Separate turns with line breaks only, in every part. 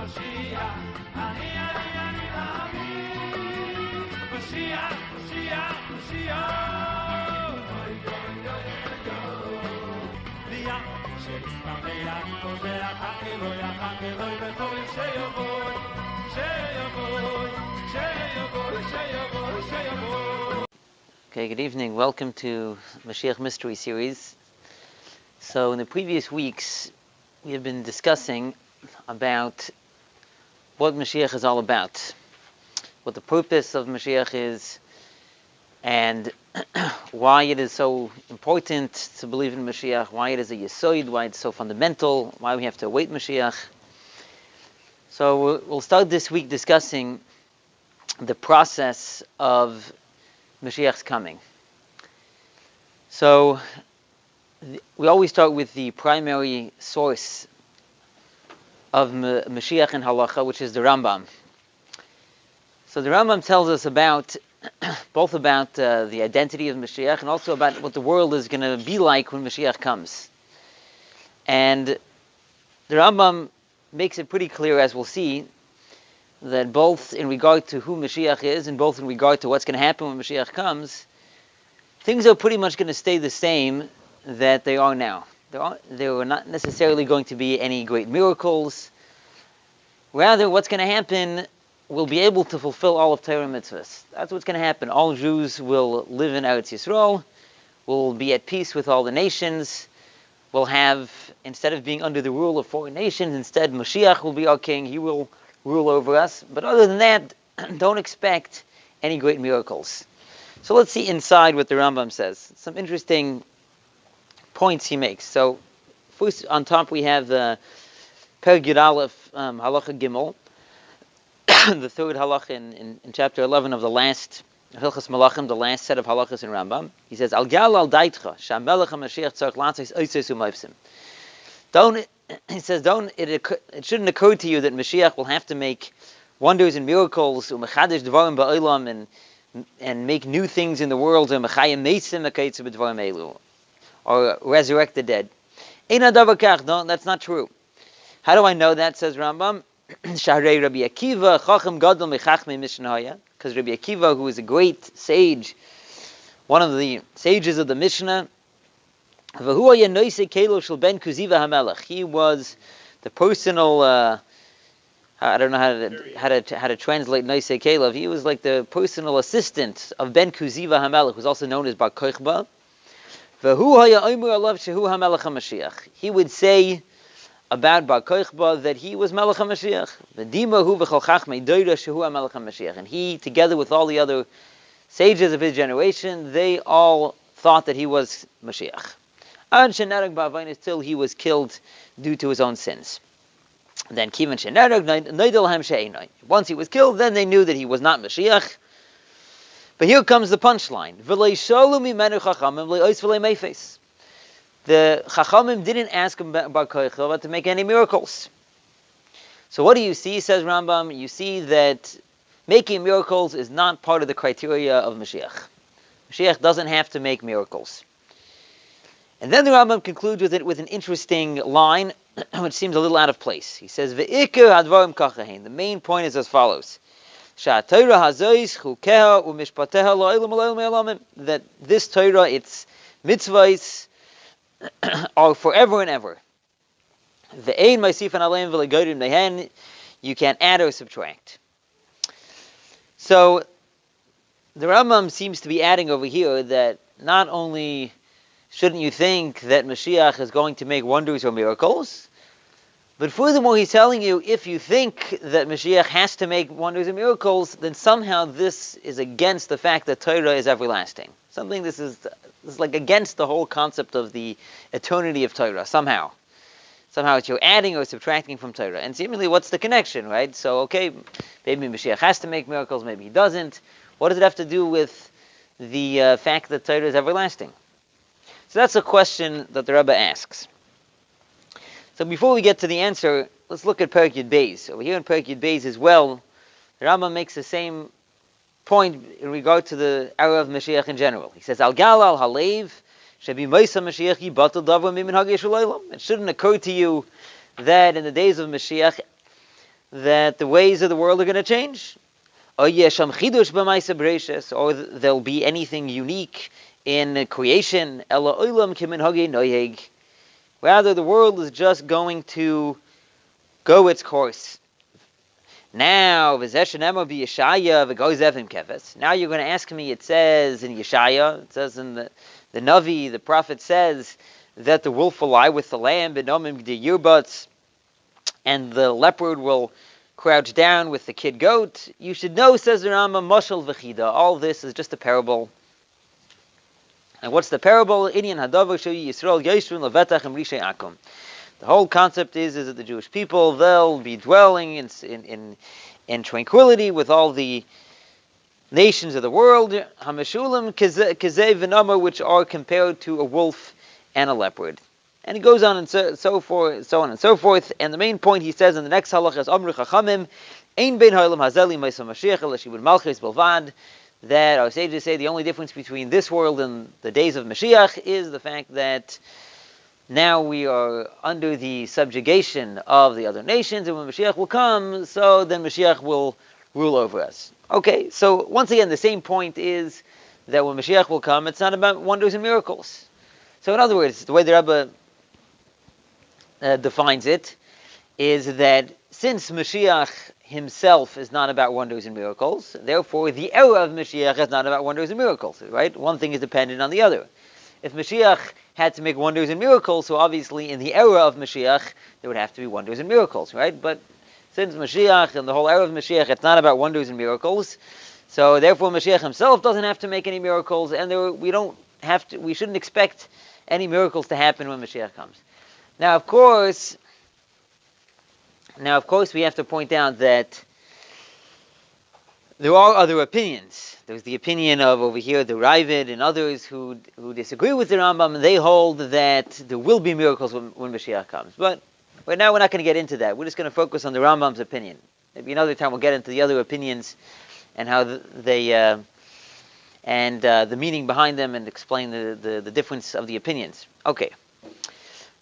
Moshiach, ani Moshiach, Moshiach, Moshiach. Liach, she'ismameach, kozeach, ha'eloyach, ha'eloy, v'chol she'yovoy, she'yovoy, she'yovoy, she'yovoy, she'yovoy.
Okay, good evening. Welcome to Moshiach Mystery Series. So in the previous weeks, we have been discussing about what Mashiach is all about, what the purpose of Mashiach is, and why it is so important to believe in Mashiach, why it is a Yesod, why it's so fundamental, why we have to await Mashiach. So we'll start this week discussing the process of Mashiach's coming. So we always start with the primary source of Mashiach and Halacha, which is the Rambam. So the Rambam tells us about both about the identity of Mashiach and also about what the world is going to be like when Mashiach comes. And the Rambam makes it pretty clear, as we'll see, that both in regard to who Mashiach is and both in regard to what's going to happen when Mashiach comes, things are pretty much going to stay the same that they are now. There are not necessarily going to be any great miracles. Rather, what's going to happen, we'll be able to fulfill all of Torah mitzvahs. That's what's going to happen. All Jews will live in Eretz Yisroel, will be at peace with all the nations, will have, instead of being under the rule of foreign nations, instead Moshiach will be our king, he will rule over us. But other than that, don't expect any great miracles. So let's see inside what the Rambam says. Some interesting points he makes. So first on top we have the Perek Yud Aleph, Halacha Gimel, the third halacha in chapter 11 of the last Hilchas Malachim, the last set of halachas in Rambam. He says, Al gal al daitcha, shamelech HaMashiach tzarich latzos oisos u'mayfsim. It shouldn't occur to you that Mashiach will have to make wonders and miracles, u'mechadish dvarim ba'olam, and make new things in the world, u'mechayim meisim akayitzu b'dvarim elu, or resurrect the dead. Ein hadavar kach, no, that's not true. How do I know that, says Rambam? Shahrei Rabbi Akiva, chacham gadol mechachmei mishnaya, because Rabbi Akiva, who is a great sage, one of the sages of the Mishnah, he was the personal, I don't know how to translate Noisei Kelev. He was like the personal assistant of Ben Kuziva HaMelech, who's also known as Bar Kochba. He would say about Bar Kochba that he was Melech HaMashiach. And he, together with all the other sages of his generation, they all thought that he was Mashiach. Till he was killed due to his own sins. Then once he was killed, then they knew that he was not Mashiach. But here comes the punchline. The Chachamim didn't ask him Bar Kochba to make any miracles. So what do you see, says Rambam? You see that making miracles is not part of the criteria of Mashiach. Mashiach doesn't have to make miracles. And then the Rambam concludes with an interesting line, which seems a little out of place. He says, "Ve'ikar hadvarim kachahin." The main point is as follows: that this Torah, its mitzvahs, are forever and ever. You can't add or subtract. So the Rambam seems to be adding over here that not only shouldn't you think that Mashiach is going to make wonders or miracles, but furthermore he's telling you, if you think that Mashiach has to make wonders and miracles, then somehow this is against the fact that Torah is everlasting. This is like against the whole concept of the eternity of Torah, somehow. Somehow it's you're adding or subtracting from Torah. And seemingly, what's the connection, right? So, okay, maybe Mashiach has to make miracles, maybe he doesn't. What does it have to do with the fact that Torah is everlasting? So that's a question that the Rebbe asks. So before we get to the answer, let's look at Perek Yud Beis. Over here in Perek Yud Beis as well, the Rambam makes the same point in regard to the era of Mashiach in general. He says, Al gal al halev, shebi moisa Mashiach yibatel davar mimin hag yeshul olam. It shouldn't occur to you that in the days of Mashiach, that the ways of the world are going to change. Or there'll be anything unique in creation. Rather, the world is just going to go its course. Now, now you're going to ask me, it says in Yeshaya, it says in the Navi, the prophet says that the wolf will lie with the lamb, and the leopard will crouch down with the kid goat. You should know, says the Rambam, Mashal v'chida. All this is just a parable. And what's the parable? Yisroel The whole concept is that the Jewish people, they'll be dwelling in tranquility with all the nations of the world, Hamashulam Kazeh v'nama, which are compared to a wolf and a leopard. And he goes on and so on and so forth. And the main point he says in the next halach is Amru Chachamim, Ein bein ha'olam hazeli ma'aseh Mashiach ela shibud malchus bilvad, that our sages say the only difference between this world and the days of Mashiach is the fact that now we are under the subjugation of the other nations, and when Mashiach will come, so then Mashiach will rule over us. Okay, so once again, the same point is that when Mashiach will come, it's not about wonders and miracles. So in other words, the way the Rebbe defines it is that since Mashiach himself is not about wonders and miracles, therefore the era of Mashiach is not about wonders and miracles, right? One thing is dependent on the other. If Mashiach had to make wonders and miracles, so obviously in the era of Mashiach there would have to be wonders and miracles, right? But since Mashiach and the whole era of Mashiach, it's not about wonders and miracles, so therefore Mashiach himself doesn't have to make any miracles, and we shouldn't expect any miracles to happen when Mashiach comes. Now, of course, we have to point out that there are other opinions. There's the opinion of over here the Ravid and others who disagree with the Rambam, and they hold that there will be miracles when Mashiach comes. But right now we're not going to get into that. We're just going to focus on the Rambam's opinion. Maybe another time we'll get into the other opinions and how the meaning behind them, and explain the difference of the opinions. Okay,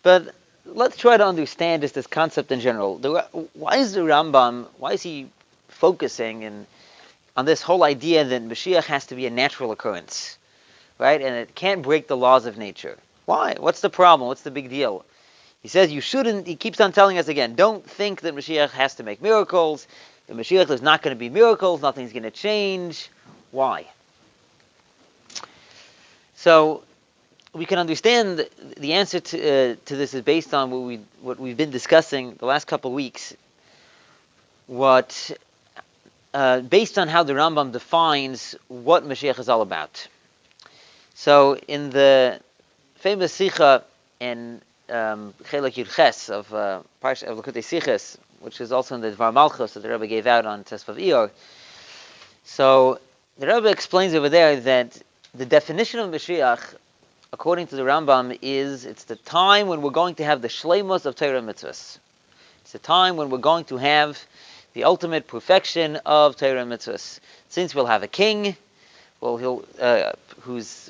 but let's try to understand just this concept in general. Why is the Rambam, why is he focusing on this whole idea that Mashiach has to be a natural occurrence, right? And it can't break the laws of nature. Why? What's the problem? What's the big deal? He says he keeps on telling us again, don't think that Mashiach has to make miracles. The Mashiach is not going to be miracles, nothing's going to change. Why? So we can understand the answer to this is based on what we've been discussing the last couple of weeks. Based on how the Rambam defines what Mashiach is all about. So in the famous Sikha in Chelek Yud Ches of Likutei Sichos, which is also in the Dvar Malchus that the Rebbe gave out on Tesvav Iyar, so the Rebbe explains over there that the definition of Mashiach, according to the Rambam, is it's the time when we're going to have the shleimus of Torah mitzvahs. It's the time when we're going to have the ultimate perfection of Torah mitzvahs. Since we'll have a king, who's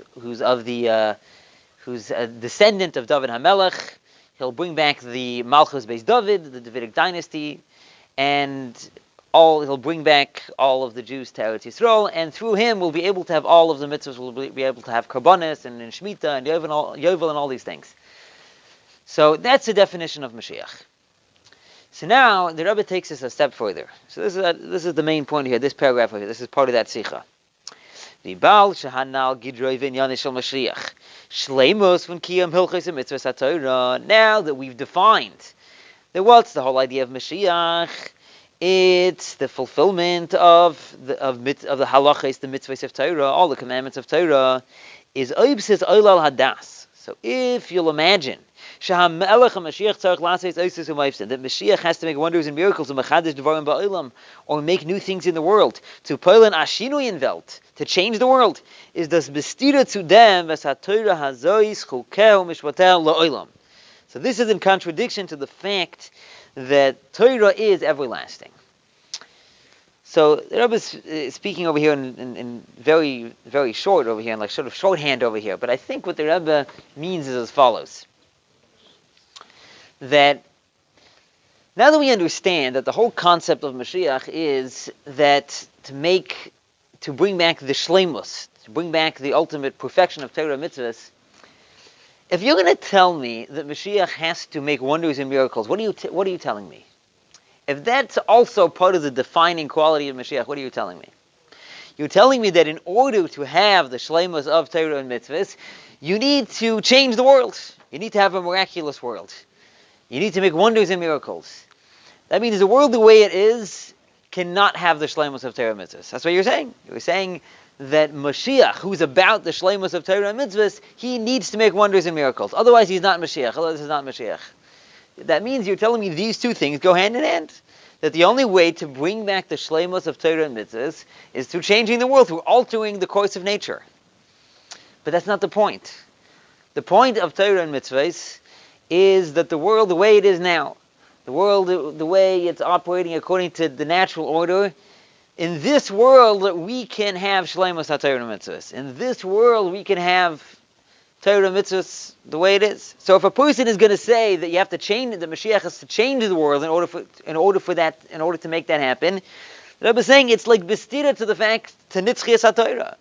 a descendant of David HaMelech, he'll bring back the Malchus Beis David, the Davidic dynasty, and he'll bring back all of the Jews to Eretz Yisroel, and through him we'll be able to have all of the mitzvahs. We'll be able to have Karbanis and Shemitah and Yovel and all these things. So that's the definition of Mashiach. So now the Rebbe takes us a step further. So this is the main point here. This paragraph here. This is part of that Sikha. The Baal shehanal gidroi v'inyan shel Mashiach shleimus v'nkiyam hilchos mitzvahs haTorah. Now that we've defined that what's the whole idea of Mashiach, it's the fulfillment of the halachas, the mitzvahs of Torah, all the commandments of Torah, is oibsis oilal hadas. So if you'll imagine that Mashiach has to make wonders and miracles or make new things in the world, to poilen ashinuyin welt, to change the world, is das bestira zu dem was Torah hazois chukeh mishpatel la'olam. So this is in contradiction to the fact that Torah is everlasting. So the Rebbe is speaking over here in very, very short over here, and like sort of shorthand over here. But I think what the Rebbe means is as follows: that Now that we understand that the whole concept of Mashiach is that to bring back the shleimus, to bring back the ultimate perfection of Torah mitzvahs, if you're going to tell me that Mashiach has to make wonders and miracles, what are you telling me? If that's also part of the defining quality of Mashiach, what are you telling me? You're telling me that in order to have the shleimus of Torah and mitzvahs, you need to change the world. You need to have a miraculous world. You need to make wonders and miracles. That means the world the way it is cannot have the shleimus of Torah and mitzvahs. That's what you're saying. You're saying that Mashiach, who's about the shleimus of Torah and mitzvahs, he needs to make wonders and miracles. Otherwise, he's not Mashiach. Otherwise, he's not Mashiach. That means you're telling me these two things go hand in hand. That the only way to bring back the shleimus of Torah and mitzvahs is through changing the world, through altering the course of nature. But that's not the point. The point of Torah and mitzvahs is that the world the way it is now, the world the way it's operating according to the natural order, in this world we can have shleimus ha-Torah and mitzvahs. In this world we can have Torah and mitzvahs the way it is. So if a person is going to say that you have to change, the Mashiach has to change the world in order to make that happen, the Rebbe is saying it's like bestira to the fact to nitzchias ha-Torah.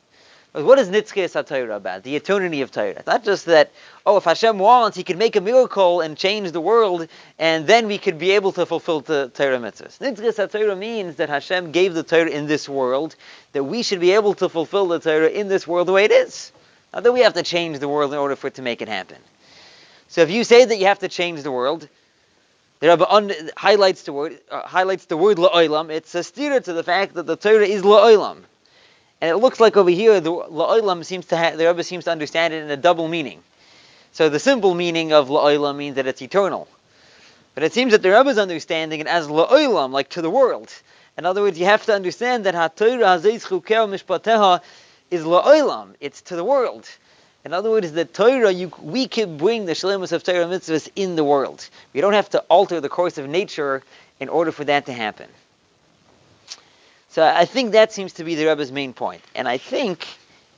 But what is nitzchias ha-Torah about? The eternity of Torah. It's not just that, if Hashem wants, He could make a miracle and change the world, and then we could be able to fulfill the Torah mitzvahs. Nitzchias ha-Torah means that Hashem gave the Torah in this world, that we should be able to fulfill the Torah in this world the way it is. Not that we have to change the world in order for it to make it happen. So if you say that you have to change the world, the Rebbe highlights the word la'olam. It's a stira to the fact that the Torah is la'olam. And it looks like over here, the la'olam the Rebbe seems to understand it in a double meaning. So the simple meaning of la'olam means that it's eternal. But it seems that the Rebbe is understanding it as la'olam, like to the world. In other words, you have to understand that ha-Torah hazeiz chukei mishpateha is la'olam. It's to the world. In other words, the Torah, we can bring the shleimus of Torah mitzvahs in the world. We don't have to alter the course of nature in order for that to happen. So I think that seems to be the Rebbe's main point. And I think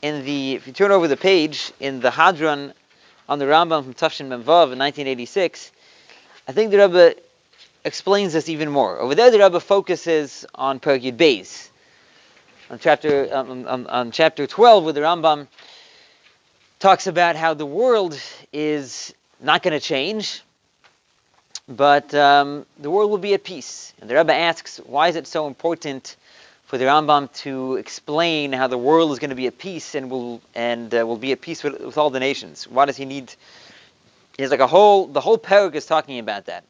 if you turn over the page in the Hadron on the Rambam from Tafshin Memvav in 1986, I think the Rebbe explains this even more. Over there, the Rebbe focuses on Perek Yud Beis, on chapter 12, where the Rambam talks about how the world is not going to change, but the world will be at peace. And the Rebbe asks, why is it so important for the Rambam to explain how the world is going to be at peace and will be at peace with all the nations? Why does he need? It's like the whole parak is talking about that,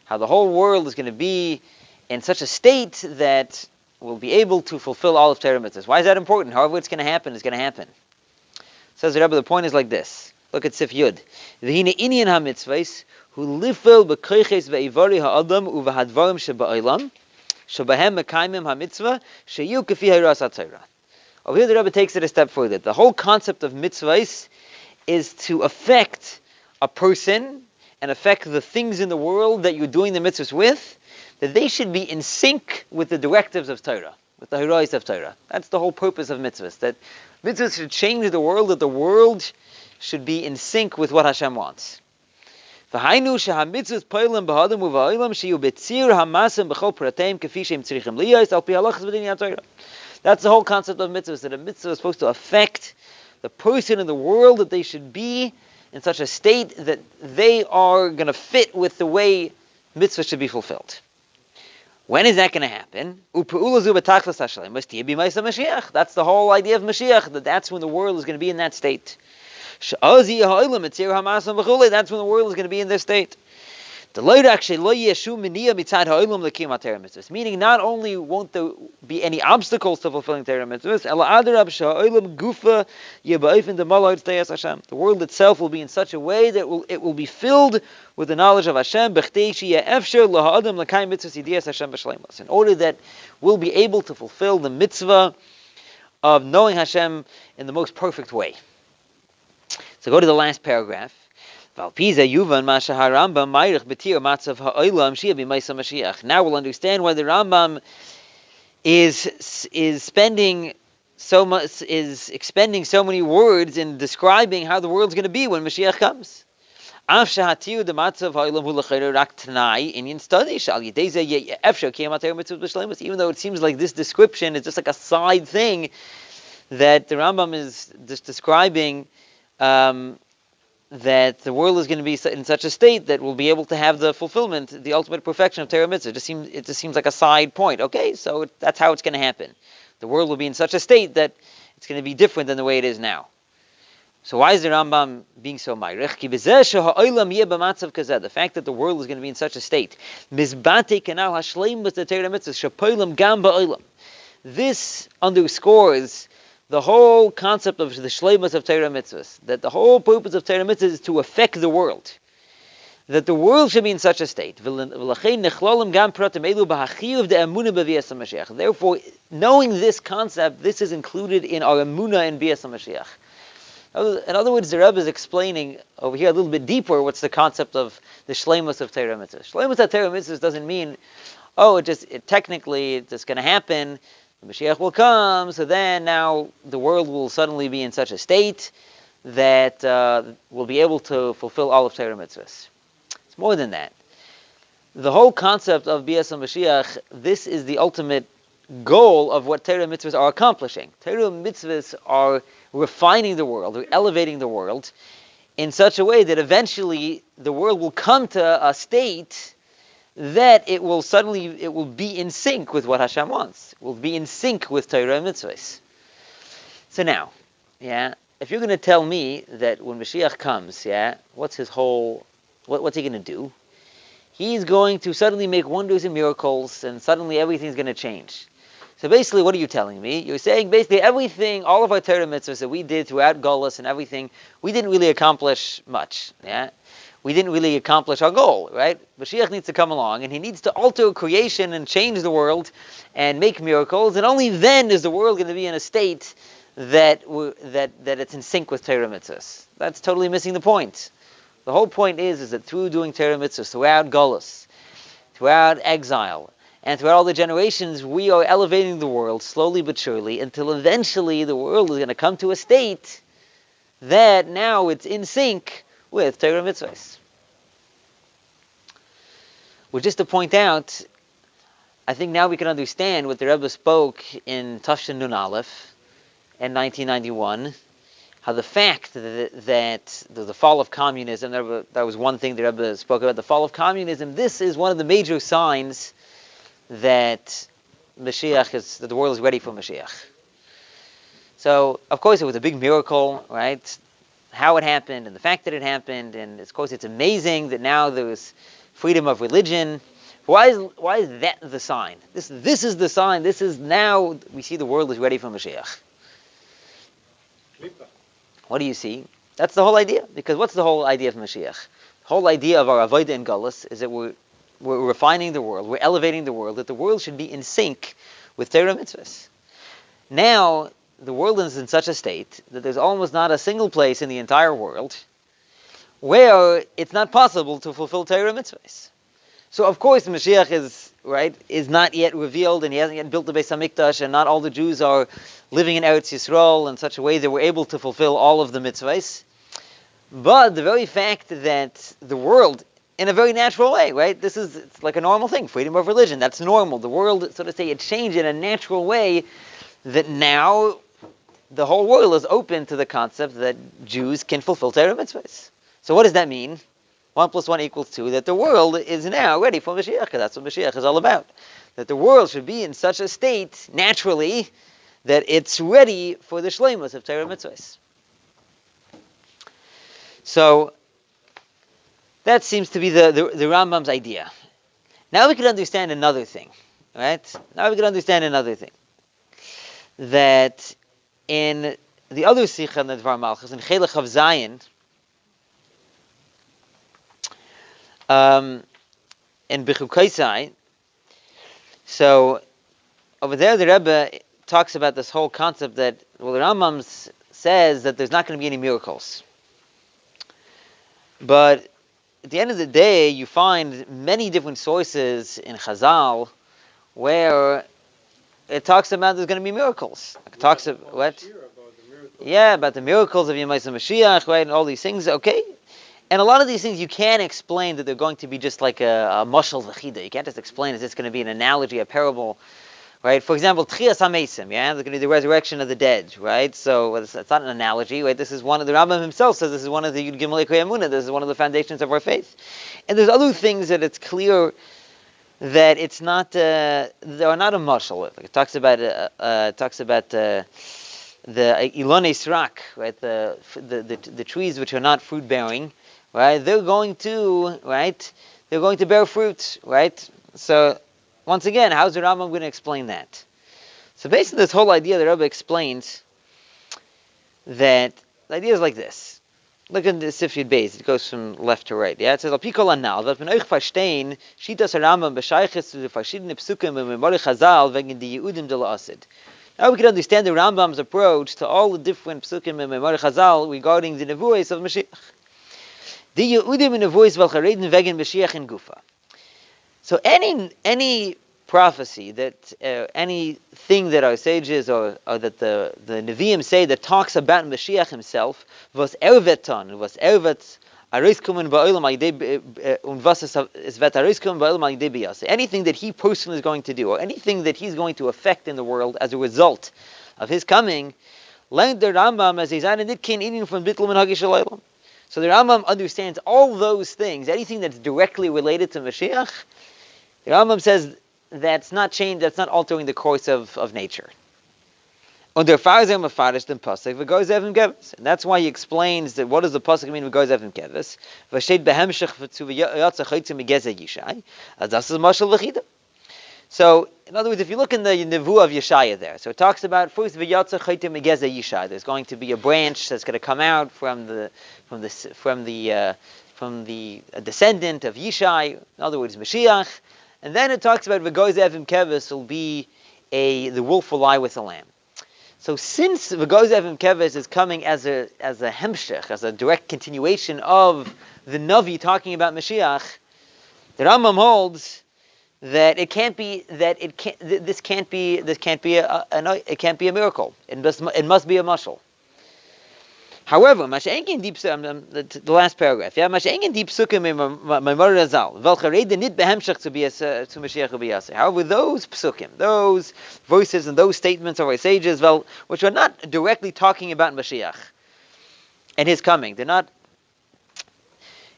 how the whole world is going to be in such a state that will be able to fulfill all of Torah mitzvahs. Why is that important? However it's going to happen, it's going to happen. Says the Rebbe, the point is like this. Look at Sif Yud. V'hine inyan ha-mitzvahs hu lifel b'koiches ve'ivari ha'adam uv'hadvarim sheba'olam shebahem mekayimim ha-mitzvah sheyu kefi ha'ras ha-Torah. Over here the Rebbe takes it a step further. The whole concept of mitzvahs is to affect a person and affect the things in the world that you're doing the mitzvahs with, that they should be in sync with the directives of Torah, with the harais of Torah. That's the whole purpose of mitzvahs, that mitzvahs should change the world, that the world should be in sync with what Hashem wants. That's the whole concept of mitzvahs, that a mitzvah is supposed to affect the person in the world, that they should be in such a state that they are going to fit with the way mitzvah should be fulfilled. When is that going to happen? That's the whole idea of Mashiach, that's when the world is going to be in that state. That's when the world is going to be in this state. Meaning not only won't there be any obstacles to fulfilling Torah mitzvahs, the world itself will be in such a way that it will be filled with the knowledge of Hashem, in order that we'll be able to fulfill the mitzvah of knowing Hashem in the most perfect way. So go to the last paragraph. Now we'll understand why the Rambam is expending so many words in describing how the world's going to be when Mashiach comes. Af shehatiu the matzav ha'olam hu l'chayra rak t'nai inyan study shal yidei zeh efshar kiyam Torah mitzvot b'shleimus. Even though it seems like this description is just like a side thing that the Rambam is just describing, that the world is going to be in such a state that we'll be able to have the fulfillment, the ultimate perfection of Torah mitzvah. It just seems like a side point. Okay, so that's how it's going to happen. The world will be in such a state that it's going to be different than the way it is now. So why is the Rambam being so ma'irich? The fact that the world is going to be in such a state. This underscores the whole concept of the shleimus of Torah mitzvahs, that the whole purpose of Torah mitzvahs is to affect the world, that the world should be in such a state. Therefore, knowing this concept, this is included in our emunah in Bias HaMashiach. In other words, the Rebbe is explaining over here a little bit deeper what's the concept of the shleimus of Torah mitzvahs. Shleimus of Torah mitzvahs doesn't mean, technically it's just going to happen. The Mashiach will come, so then now the world will suddenly be in such a state that we'll be able to fulfill all of Torah mitzvahs. It's more than that. The whole concept of Bias HaMashiach, this is the ultimate goal of what Torah mitzvahs are accomplishing. Torah mitzvahs are refining the world, or elevating the world in such a way that eventually the world will come to a state that it will be in sync with what Hashem wants. It will be in sync with Torah and mitzvahs. So now, if you're going to tell me that when Mashiach comes, what's he going to do? He's going to suddenly make wonders and miracles, and suddenly everything's going to change. So basically, what are you telling me? You're saying basically everything, all of our Torah mitzvahs that we did throughout Galus and everything, we didn't really accomplish much. We didn't really accomplish our goal, right? Mashiach needs to come along, and he needs to alter creation and change the world and make miracles, and only then is the world going to be in a state that it's in sync with Torah mitzvahs. That's totally missing the point. The whole point is that through doing Torah mitzvahs, throughout Galus, throughout exile, and throughout all the generations, we are elevating the world slowly but surely until eventually the world is going to come to a state that now it's in sync with Torah mitzvahs. Well, just to point out, I think now we can understand what the Rebbe spoke in Tafshin Nun Aleph in 1991, how the fact that the fall of communism, that was one thing the Rebbe spoke about, the fall of communism, this is one of the major signs that that the world is ready for Mashiach. So, of course, it was a big miracle, right? How it happened and the fact that it happened, and of course it's amazing that now there's freedom of religion. Why is that the sign? This is the sign. This is now we see the world is ready for Mashiach. What do you see? That's the whole idea. Because what's the whole idea of Mashiach? The whole idea of our avodah in Galus is that we're refining the world, we're elevating the world, that the world should be in sync with Torah mitzvahs. Now the world is in such a state that there's almost not a single place in the entire world where it's not possible to fulfill Torah mitzvahs. So of course Mashiach is not yet revealed, and he hasn't yet built the Beis HaMikdash, and not all the Jews are living in Eretz Yisroel in such a way that we're able to fulfill all of the mitzvahs. But the very fact that the world, in a very natural way, right? It's like a normal thing, freedom of religion, that's normal. The world, so to say, it changed in a natural way that now the whole world is open to the concept that Jews can fulfill Torah mitzvahs. So what does that mean? 1 + 1 = 2, that the world is now ready for Mashiach. That's what Mashiach is all about. That the world should be in such a state, naturally, that it's ready for the shleimus of Torah mitzvahs. So, that seems to be the Rambam's idea. Now we can understand another thing, right? That in the other Sikha in the Dvar Malchus, in Chelech of Zion, in Bechukaisai, so over there the Rebbe talks about this whole concept that, the Rambam says that there's not going to be any miracles. But at the end of the day, you find many different sources in Chazal where it talks about there's going to be miracles. It talks about what? Yeah, about the miracles of Yemais Mashiach, right, and all these things. Okay, And a lot of these things you can't explain that they're going to be just like a mashal v'chida. You can't just explain it. It's going to be an analogy, a parable, right? For example, tchias hamesim, yeah, there's going to be the resurrection of the dead, right? So it's not an analogy, right? This is one of the Rambam himself says this is one of the Yud Gimel Ekei Emunah. This is one of the foundations of our faith. And there's other things that it's clear that it's not. They are not a mashal. Like it talks about the ilonei srak, right? The trees which are not fruit bearing. Right, they're going to bear fruit, right? So, once again, how's the Rambam going to explain that? So, based on this whole idea, the Rebbe explains that the idea is like this. Look at the Sifyud Beis; it goes from left to right. Yeah, it says, "Al pi kol anal, that men euch verstehen, shitas Rambam bescheiches zu den verschiedenen Psukim im Memori Chazal wegen die Yehudim de la'asid." Now we can understand the Rambam's approach to all the different Psukim in Memori Chazal regarding the nevuos of Moshiach. The Yehudim in a voice v'alchareden vegen Moshiach and Geulah. So any prophecy that anything that our sages or that the Nevi'im say that talks about Moshiach himself was erveton, was ervet ariskumen ba'olam agdei und was es vet ariskumen ba'olam agdei biyase. Anything that he personally is going to do, or anything that he's going to affect in the world as a result of his coming, learned the Rambam as he's nitkin eating from bittul minhagi shalaylam. So the Rambam understands all those things, anything that's directly related to Mashiach. The Rambam says that's not change, that's not altering the course of nature. And that's why he explains that what does the pasuk mean v'gozev im keves? V'shed behemshech to v'yatza chaytzu migezeh yishai. Das is mashal v'chida. So, in other words, if you look in the Nevuah of Yeshaya there, so it talks about first v'yatza chaytzu migezeh yishai. There's going to be a branch that's going to come out from the descendant of Yishai. In other words, Mashiach. And then it talks about v'gozev im keves will be the wolf will lie with the lamb. So since v'gozev im keves is coming as a hemshech, as a direct continuation of the Navi talking about Mashiach, the Rambam holds that this can't be a miracle. It must be a mashal. However, the last paragraph, yeah, however, those psukim, those verses and those statements of our sages, which are not directly talking about Mashiach and his coming, they're not.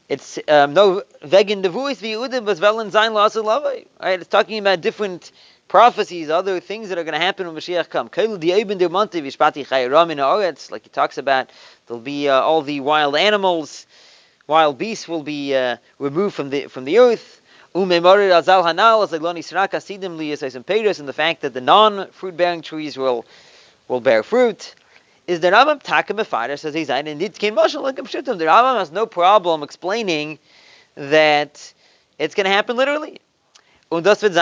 It's no vegin devuis v'Yehudim was velen zayin la'aseh lavai. Right? It's talking about different prophecies, other things that are going to happen when Mashiach comes. Like he talks about, there'll be all the wild animals, wild beasts will be removed from the earth. And the fact that the non-fruit bearing trees will bear fruit. Is the Rambam Taka Mefader says he's and the Rambam has no problem explaining that it's going to happen literally. And it's going to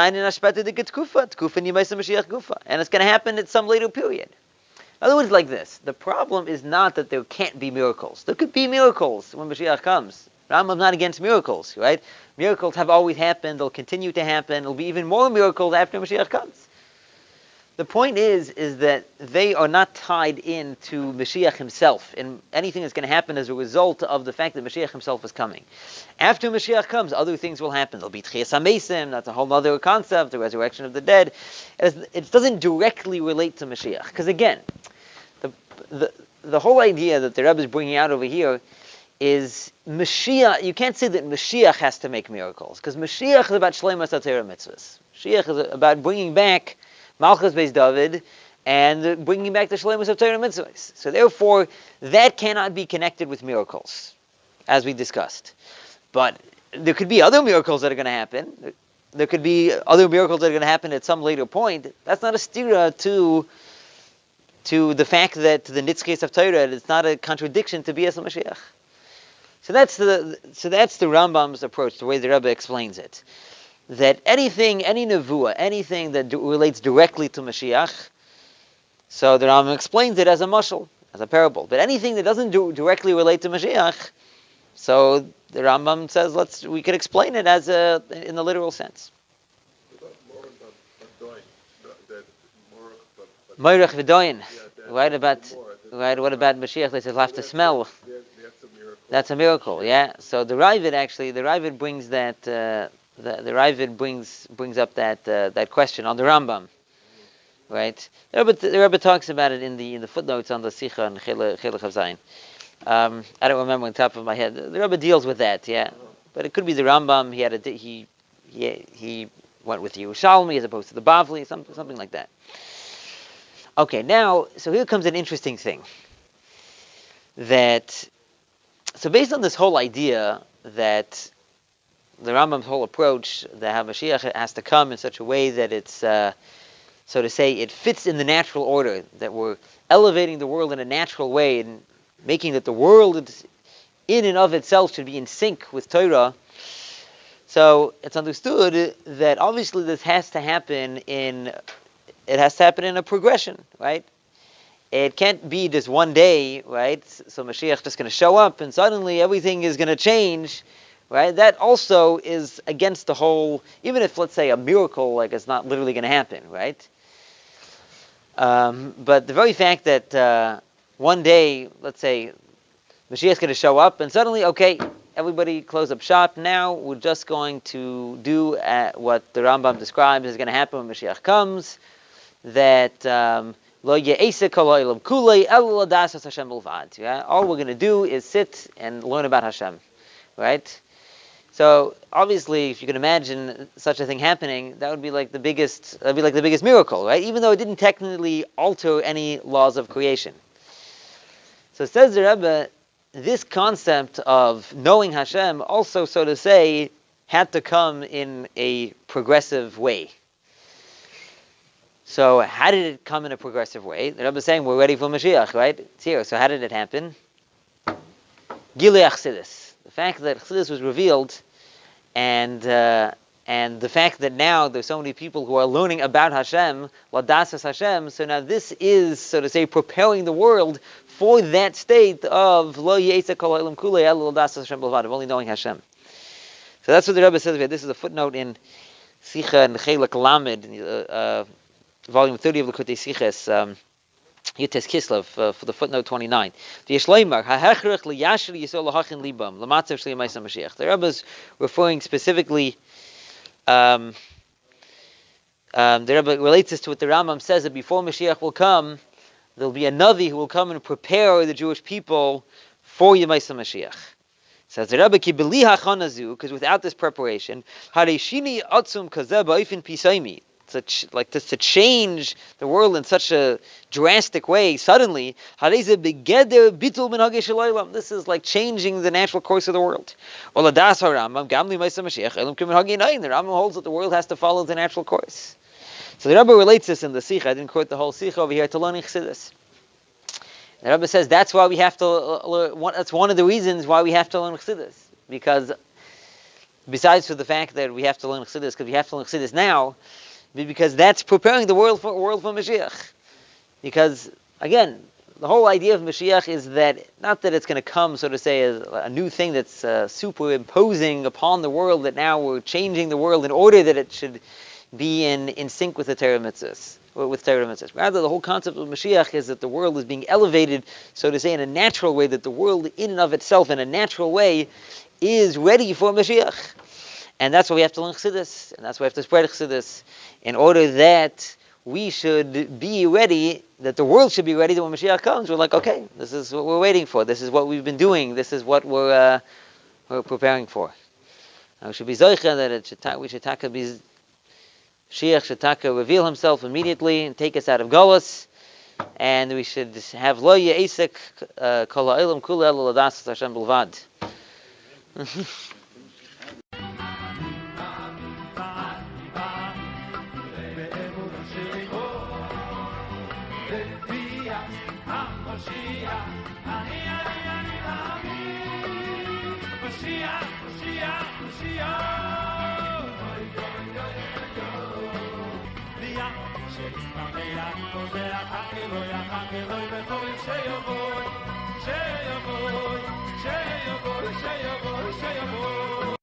happen at some later period. In other words, like this, the problem is not that there can't be miracles. There could be miracles when Mashiach comes. Rambam's not against miracles, right? Miracles have always happened, they'll continue to happen, there'll be even more miracles after Mashiach comes. The point is that they are not tied into Mashiach himself and anything that's going to happen as a result of the fact that Mashiach himself is coming. After Mashiach comes, other things will happen. There'll be Tchias HaMesim, that's a whole other concept, the resurrection of the dead. It doesn't directly relate to Mashiach. Because again, the whole idea that the Rebbe is bringing out over here is Mashiach. You can't say that Mashiach has to make miracles. Because Mashiach is about Shleimus HaTorah Mitzvahs. Mashiach is about bringing back Malchus Beis David, and bringing back the Shleimus of Torah Mitzvahs. So therefore, that cannot be connected with miracles, as we discussed. But there could be other miracles that are going to happen. There could be other miracles that are going to happen at some later point. That's not a stira to the fact that the Nitzkes of Torah, it's not a contradiction to Bias Mashiach. So that's the Rambam's approach, the way the Rebbe explains it. That anything, any nevuah, anything that relates directly to Mashiach, so the Rambam explains it as a mashal, as a parable. But anything that doesn't directly relate to Mashiach, so the Rambam says we could explain it as in the literal sense. Moirach v'doyin. What about Mashiach? They said he'll have to smell. That's a miracle, yeah. So the Ravid brings that the Ravid brings up that question on the Rambam, right? The Rebbe talks about it in the footnotes on the Sicha and Chilach of Zayin. I don't remember on top of my head. The Rebbe deals with that, yeah. But it could be the Rambam. He went with Yerushalmi as opposed to the Bavli, something like that. Okay, now so here comes an interesting thing. So based on this whole idea that the Rambam's whole approach, that how Mashiach has to come in such a way that it's, so to say, it fits in the natural order, that we're elevating the world in a natural way and making that the world in and of itself should be in sync with Torah. So it's understood that obviously this has to happen in a progression, right? It can't be just one day, right? So Mashiach just going to show up and suddenly everything is going to change, right? That also is against the whole, even if, let's say, a miracle, like it's not literally going to happen, right? But the very fact that one day, let's say, Mashiach's going to show up and suddenly, okay, everybody close up shop. Now we're just going to do what the Rambam describes is going to happen when Mashiach comes, that all we're going to do is sit and learn about Hashem, right? So obviously, if you can imagine such a thing happening, that would be like the biggest miracle, right? Even though it didn't technically alter any laws of creation. So says the Rebbe, this concept of knowing Hashem also, so to say, had to come in a progressive way. So how did it come in a progressive way? The Rebbe is saying we're ready for Mashiach, right? It's here. So how did it happen? GEULA Chassidus. The fact that Chassidus was revealed, and the fact that now there's so many people who are learning about Hashem, Ladasas Hashem. So now this is, so to say, preparing the world for that state of Lo Yesa Kol Ha'olam Kulei Elo Ladasas Hashem B'lvad, of only knowing Hashem. So that's what the Rebbe says here. This is a footnote in Sicha and Chelak Lamed, volume 30 of Likutei Siches, Yutes Kislev, for the footnote 29. The Rebbe is referring specifically, the Rebbe relates this to what the Rambam says, that before Mashiach will come, there will be a Navi who will come and prepare the Jewish people for Yemaisa Mashiach. Says the Rebbe, because without this preparation, like this, to change the world in such a drastic way suddenly, this is like changing the natural course of the world. The Rambam holds that the world has to follow the natural course. So the Rebbe relates this in the Sikha. I didn't quote the whole Sikha over here, to learning Chassidus. The Rebbe says that's why we have to learn, that's one of the reasons why we have to learn Chassidus, because besides for the fact that we have to learn Chassidus, because we have to learn Chassidus now, because that's preparing the world for Mashiach. Because, again, the whole idea of Mashiach is that, not that it's going to come, so to say, as a new thing that's superimposing upon the world, that now we're changing the world in order that it should be in sync with the Torah Mitzvahs, or with Torah Mitzvahs. Rather, the whole concept of Mashiach is that the world is being elevated, so to say, in a natural way, that the world in and of itself, in a natural way, is ready for Mashiach. And that's why we have to learn Chassidus, and that's why we have to spread Chassidus, in order that we should be ready, that the world should be ready that when Mashiach comes, we're like, okay, this is what we're waiting for, this is what we've been doing, this is what we're preparing for. We should be zoicha that we should be, Mashiach should reveal himself immediately and take us out of Galus, and we should have lo ye'esek kol ha'olam kulei elo ladasas Hashem b'lvad.
Shiur.